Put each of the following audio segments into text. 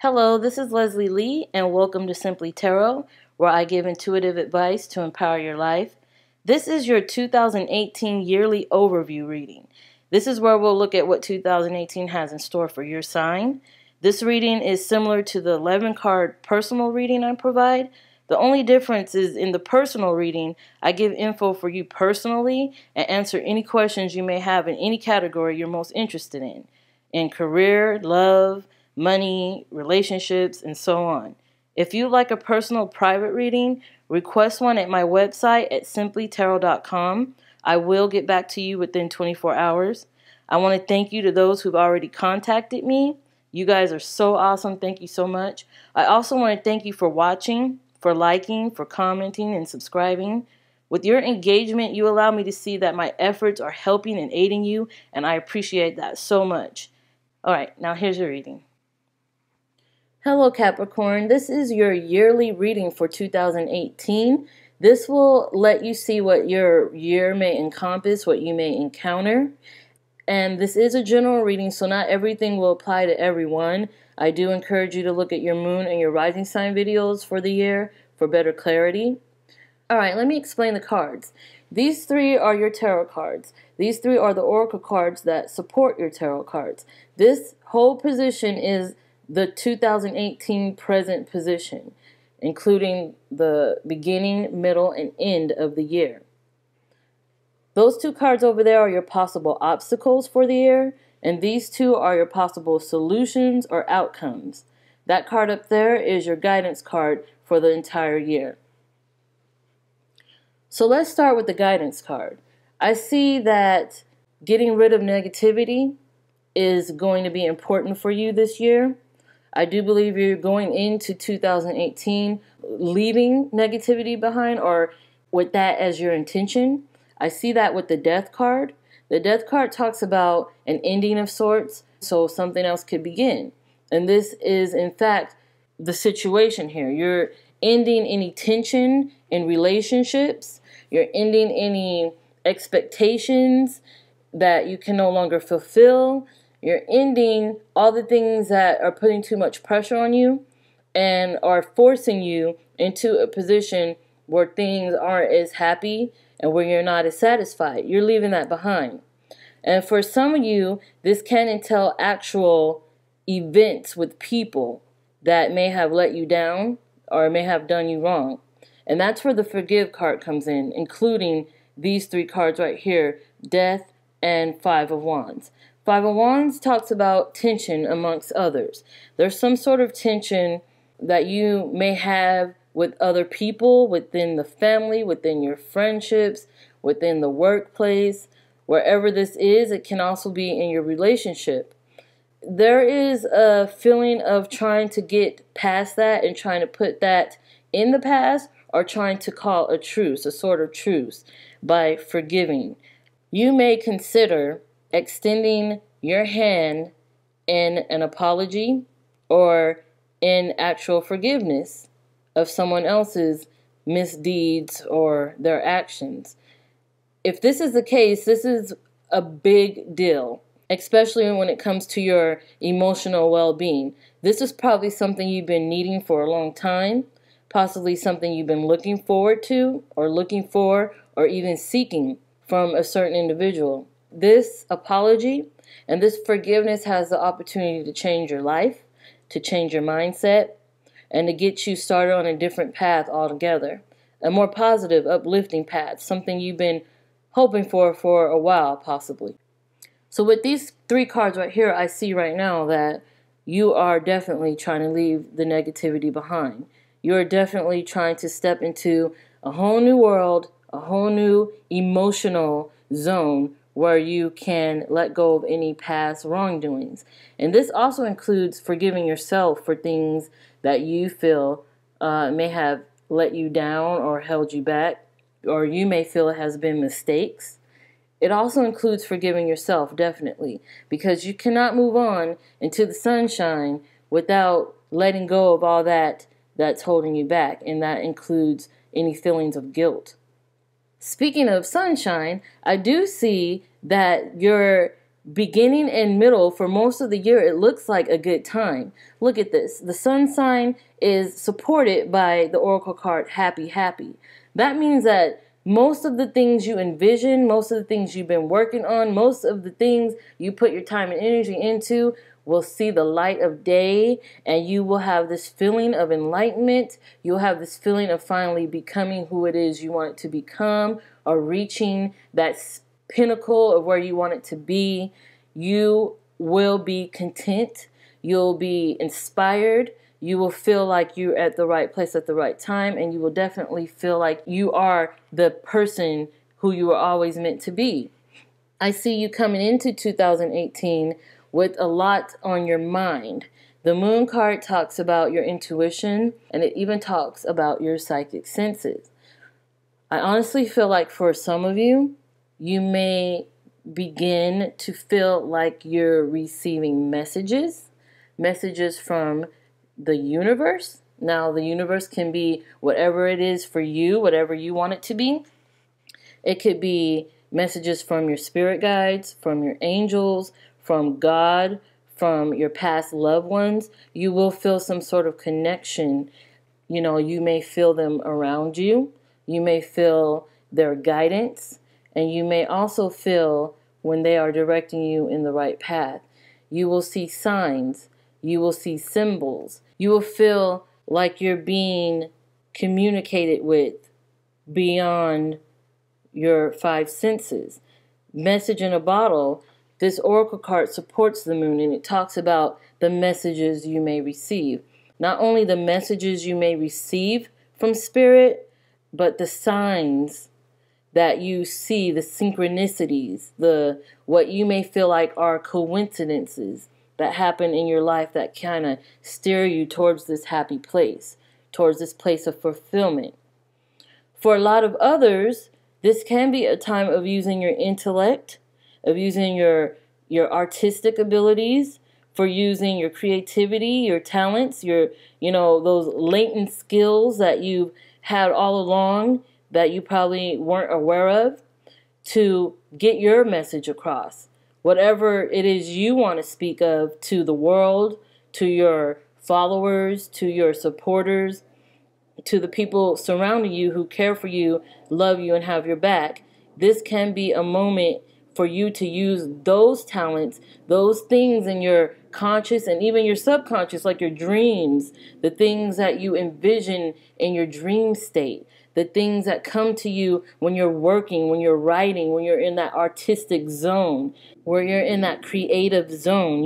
Hello, this is Leslie Lee, and welcome to Simply Tarot, where I give intuitive advice to empower your life. This is your 2018 yearly overview reading. This is where we'll look at what 2018 has in store for your sign. This reading is similar to the 11-card personal reading I provide. The only difference is in the personal reading, I give info for you personally and answer any questions you may have in any category you're most interested in career, love, money, relationships, and so on. If you'd like a personal private reading, request one at my website at simplytarot.com. I will get back to you within 24 hours. I want to thank you to those who've already contacted me. You guys are so awesome. Thank you so much. I also want to thank you for watching, for liking, for commenting, and subscribing. With your engagement, you allow me to see that my efforts are helping and aiding you, and I appreciate that so much. All right, now here's your reading. Hello Capricorn, this is your yearly reading for 2018. This will let you see what your year may encompass, what you may encounter. And this is a general reading, so not everything will apply to everyone. I do encourage you to look at your moon and your rising sign videos for the year for better clarity. Alright, let me explain the cards. These three are your tarot cards. These three are the oracle cards that support your tarot cards. This whole position is the 2018 present position, including the beginning, middle, and end of the year. Those two cards over there are your possible obstacles for the year, and these two are your possible solutions or outcomes. That card up there is your guidance card for the entire year. So let's start with the guidance card. I see that getting rid of negativity is going to be important for you this year. I do believe you're going into 2018 leaving negativity behind, or with that as your intention. I see that with the Death card. The Death card talks about an ending of sorts, so something else could begin. And this is, in fact, the situation here. You're ending any tension in relationships. You're ending any expectations that you can no longer fulfill. You're ending all the things that are putting too much pressure on you and are forcing you into a position where things aren't as happy and where you're not as satisfied. You're leaving that behind. And for some of you, this can entail actual events with people that may have let you down or may have done you wrong. And that's where the Forgive card comes in, including these three cards right here, Death and Five of Wands. Five of Wands talks about tension amongst others. There's some sort of tension that you may have with other people, within the family, within your friendships, within the workplace. Wherever this is, it can also be in your relationship. There is a feeling of trying to get past that and trying to put that in the past, or trying to call a truce, a sort of truce, by forgiving. You may consider extending your hand in an apology or in actual forgiveness of someone else's misdeeds or their actions. If this is the case, this is a big deal, especially when it comes to your emotional well-being. This is probably something you've been needing for a long time, possibly something you've been looking forward to or looking for or even seeking from a certain individual. This apology and this forgiveness has the opportunity to change your life, to change your mindset, and to get you started on a different path altogether. A more positive, uplifting path, something you've been hoping for a while, possibly. So with these three cards right here, I see right now that you are definitely trying to leave the negativity behind. You're definitely trying to step into a whole new world, a whole new emotional zone where you can let go of any past wrongdoings. And this also includes forgiving yourself for things that you feel may have let you down or held you back, or you may feel it has been mistakes. It also includes forgiving yourself, definitely, because you cannot move on into the sunshine without letting go of all that's holding you back, and that includes any feelings of guilt. Speaking of sunshine, I do see that you're beginning and middle, for most of the year, it looks like a good time. Look at this. The sun sign is supported by the oracle card Happy, Happy. That means that most of the things you envision, most of the things you've been working on, most of the things you put your time and energy into will see the light of day, and you will have this feeling of enlightenment. You'll have this feeling of finally becoming who it is you want it to become, or reaching that pinnacle of where you want it to be. You will be content. You'll be inspired. You will feel like you're at the right place at the right time, and you will definitely feel like you are the person who you were always meant to be. I see you coming into 2018 with a lot on your mind. The moon card talks about your intuition, and it even talks about your psychic senses. I honestly feel like for some of you, you may begin to feel like you're receiving messages from the universe. Now, the universe can be whatever it is for you, whatever you want it to be. It could be messages from your spirit guides, from your angels, from God, from your past loved ones. You will feel some sort of connection. You may feel them around you. You may feel their guidance. And you may also feel when they are directing you in the right path. You will see signs. You will see symbols. You will feel like you're being communicated with beyond your five senses. Message in a bottle. This oracle card supports the moon, and it talks about the messages you may receive. Not only the messages you may receive from spirit, but the signs that you see, the synchronicities, what you may feel like are coincidences that happen in your life that kind of steer you towards this happy place, towards this place of fulfillment. For a lot of others, this can be a time of using your intellect, of using your artistic abilities, for using your creativity, your talents, those latent skills that you've had all along that you probably weren't aware of, to get your message across. Whatever it is you want to speak of to the world, to your followers, to your supporters, to the people surrounding you who care for you, love you, and have your back. This can be a moment for you to use those talents, those things in your conscious and even your subconscious, like your dreams, the things that you envision in your dream state, the things that come to you when you're working, when you're writing, when you're in that artistic zone, where you're in that creative zone,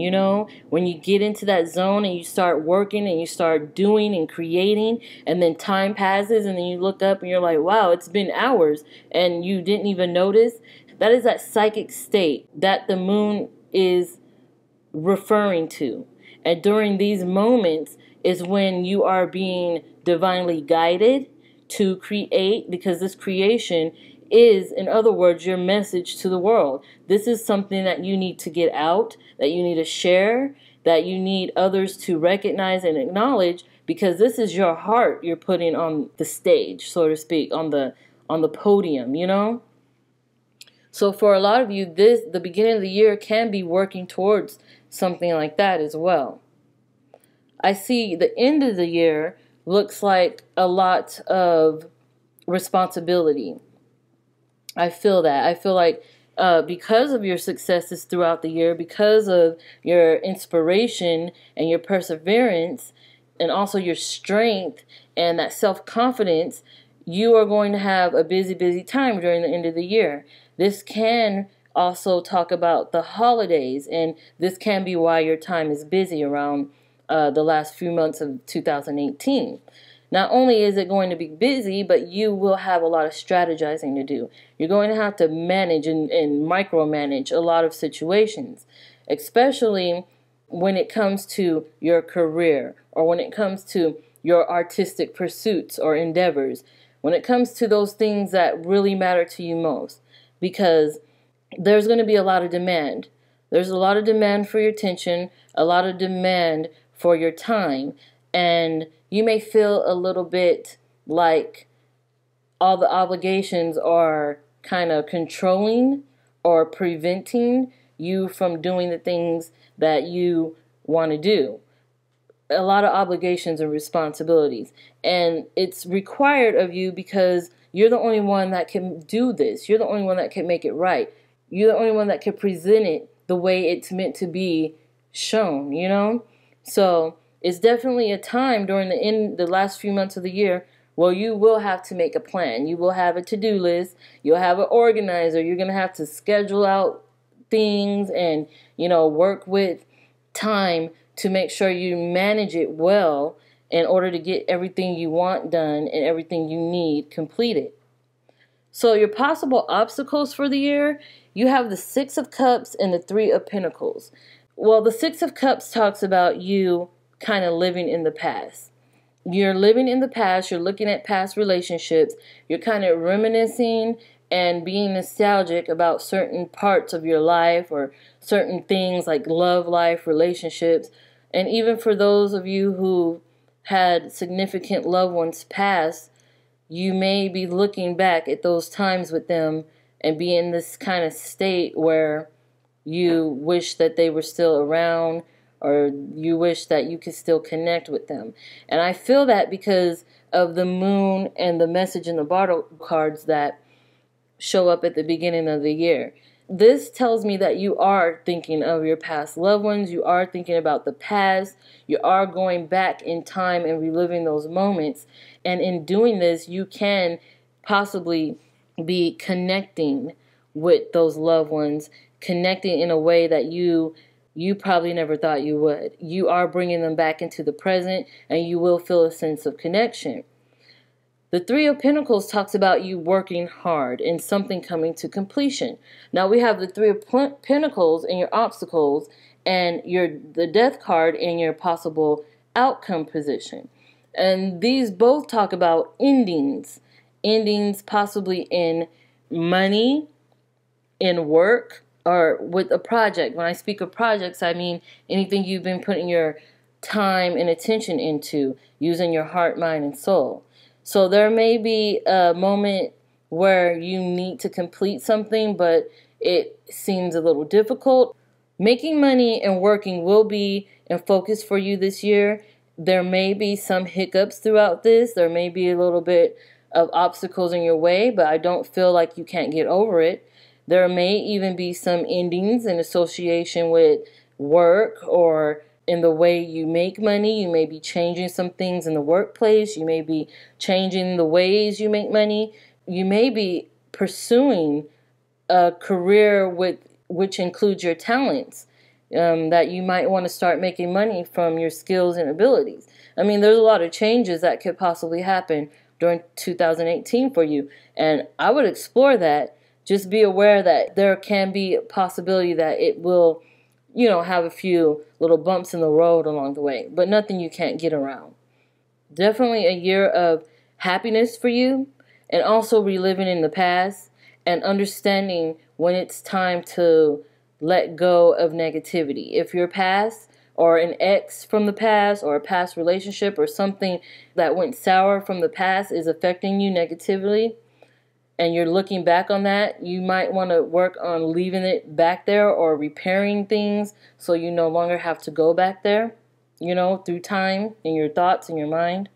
when you get into that zone and you start working and you start doing and creating, and then time passes and then you look up and you're like, wow, it's been hours and you didn't even notice. That is that psychic state that the moon is referring to. And during these moments is when you are being divinely guided to create, because this creation is, in other words, your message to the world. This is something that you need to get out, that you need to share, that you need others to recognize and acknowledge, because this is your heart you're putting on the stage, so to speak, on the podium, So for a lot of you, the beginning of the year can be working towards something like that as well. I see the end of the year looks like a lot of responsibility. I feel that. I feel like because of your successes throughout the year, because of your inspiration and your perseverance, and also your strength and that self-confidence, you are going to have a busy, busy time during the end of the year. This can also talk about the holidays, and this can be why your time is busy around the last few months of 2018. Not only is it going to be busy, but you will have a lot of strategizing to do. You're going to have to manage and micromanage a lot of situations, especially when it comes to your career, or when it comes to your artistic pursuits or endeavors, when it comes to those things that really matter to you most, because there's going to be a lot of demand. There's a lot of demand for your attention, a lot of demand for your time, and you may feel a little bit like all the obligations are kind of controlling or preventing you from doing the things that you want to do. A lot of obligations and responsibilities. And it's required of you because you're the only one that can do this. You're the only one that can make it right. You're the only one that can present it the way it's meant to be shown, you know? So it's definitely a time during the last few months of the year where you will have to make a plan. You will have a to-do list. You'll have an organizer. You're going to have to schedule out things and, work with time to make sure you manage it well in order to get everything you want done and everything you need completed. So your possible obstacles for the year, you have the Six of Cups and the Three of Pentacles. Well, the Six of Cups talks about you kind of living in the past. You're living in the past. You're looking at past relationships. You're kind of reminiscing and being nostalgic about certain parts of your life or certain things like love life, relationships. And even for those of you who had significant loved ones pass, you may be looking back at those times with them and be in this kind of state where you wish that they were still around, or you wish that you could still connect with them. And I feel that because of the moon and the message in the bottle cards that show up at the beginning of the year. This tells me that you are thinking of your past loved ones. You are thinking about the past. You are going back in time and reliving those moments. And in doing this, you can possibly be connecting with those loved ones, connecting in a way that you probably never thought you would. You are bringing them back into the present, and you will feel a sense of connection. The Three of Pentacles talks about you working hard and something coming to completion. Now we have the Three of Pentacles in your obstacles and the Death card in your possible outcome position. And these both talk about endings. Endings possibly in money, in work, or with a project. When I speak of projects, I mean anything you've been putting your time and attention into, using your heart, mind, and soul. So there may be a moment where you need to complete something, but it seems a little difficult. Making money and working will be in focus for you this year. There may be some hiccups throughout this. There may be a little bit of obstacles in your way, but I don't feel like you can't get over it. There may even be some endings in association with work or in the way you make money. You may be changing some things in the workplace. You may be changing the ways you make money. You may be pursuing a career which includes your talents, that you might want to start making money from your skills and abilities. I mean, there's a lot of changes that could possibly happen during 2018 for you, and I would explore that. Just be aware that there can be a possibility that it will, have a few little bumps in the road along the way, but nothing you can't get around. Definitely a year of happiness for you, and also reliving in the past and understanding when it's time to let go of negativity. If your past or an ex from the past or a past relationship or something that went sour from the past is affecting you negatively, and you're looking back on that, you might want to work on leaving it back there or repairing things so you no longer have to go back there, through time in your thoughts and your mind.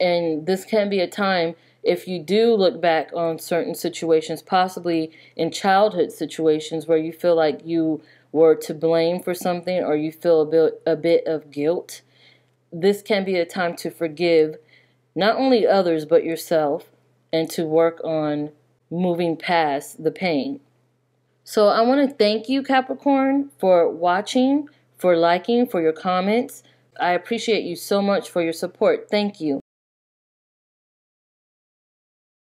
And this can be a time, if you do look back on certain situations, possibly in childhood situations where you feel like you were to blame for something or you feel a bit of guilt, this can be a time to forgive not only others but yourself, and to work on moving past the pain. So I want to thank you, Capricorn, for watching, for liking, for your comments. I appreciate you so much for your support. Thank you.